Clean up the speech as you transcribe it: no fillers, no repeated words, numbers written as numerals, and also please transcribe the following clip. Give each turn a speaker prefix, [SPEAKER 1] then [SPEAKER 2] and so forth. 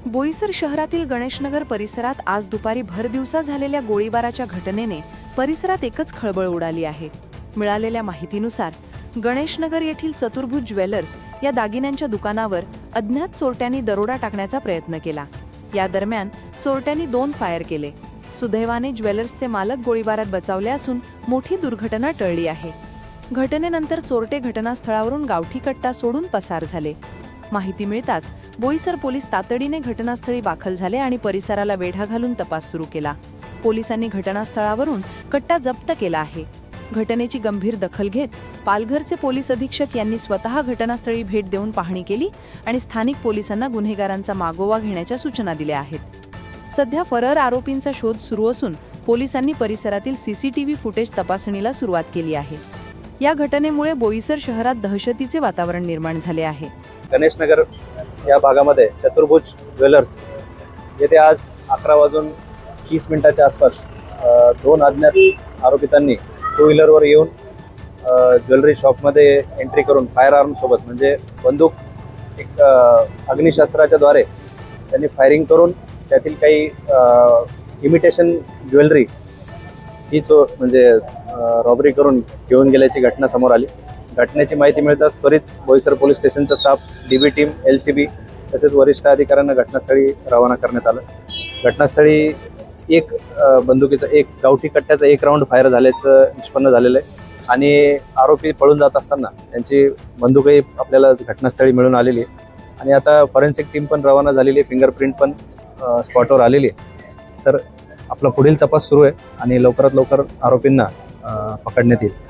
[SPEAKER 1] बोईसर शहरातील गणेशनगर परिसरात आज दुपारी भरदिवसा झालेल्या गोळीबाराच्या घटनेने परिसरात एकच खळबळ उडाली आहे। मिळालेल्या माहितीनुसार गणेशनगर येथील चतुर्भुज ज्वेलर्स या दागिन्यांच्या दुकानावर अज्ञात चोरट्यांनी दरोडा टाकण्याचा प्रयत्न केला। या दरम्यान चोरट्यांनी 2 फायर केले। सुदैवाने ज्वेलर्सचे मालक गोळीबारात बचावले असून मोठी दुर्घटना टळली आहे। घटनेनंतर चोरटे घटनास्थळावरून गावठी कट्टा सोडून पसार झाले। माहिती मिळताच बोईसर पोलीस तातडीने घटनास्थळी दाखल झाले आणि परिसराला वेढा घालून तपास सुरू केला। पोलिसांनी घटनास्थळावरून कट्टा जप्त केला आहे। घटनेची गंभीर दखल घेत पालघरचे पोलीस अधीक्षक यांनी स्वतः घटनास्थळी भेट देऊन पाहणी केली आणि स्थानिक पोलिसांना गुन्हेगारांचा मागोवा घेण्याच्या सूचना दिल्या आहेत। सध्या फरार आरोपींचा शोध सुरू असून पोलिसांनी परिसरातील सीसीटीव्ही फुटेज तपासणीला सुरुवात केली आहे। या घटनेमुळे बोईसर शहरात दहशतीचे वातावरण निर्माण झाले आहे।
[SPEAKER 2] गणेशनगर या भागामध्ये चतुर्भुज ज्वेलर्स येथे आज 11:20 आसपास 2 अज्ञात आरोपितांनी 2 व्हीलरवर येऊन ज्वेलरी शॉपमध्ये एंट्री करून फायर आर्म सोबत म्हणजे बंदूक एक अग्निशस्त्राच्या द्वारे त्यांनी फायरिंग करून त्यातील काही इमिटेशन ज्वेलरी ही म्हणजे रॉबरी करून घेऊन गेल्याची घटना समोर आली। घटनेची माहिती मिळताच त्वरित बोईसर पोलीस स्टेशनचा स्टाफ, डीबी टीम, LCB तसेच वरिष्ठ अधिकाऱ्यांना घटनास्थळी रवाना करण्यात आलं। घटनास्थळी एक बंदुकीचा एक गावठी कट्ट्याचा 1 राऊंड फायर झाल्याचं निष्पन्न झालेलं आहे आणि आरोपी पळून जात असताना त्यांची बंदूकही आपल्याला घटनास्थळी मिळून आलेली आहे आणि आता फॉरेन्सिक टीम पण रवाना झालेली आहे, फिंगरप्रिंट पण स्पॉटवर आलेली आहे। तर आपला पुढील तपास सुरू आहे आणि लवकरात लवकर आरोपींना पकडण्यात येईल।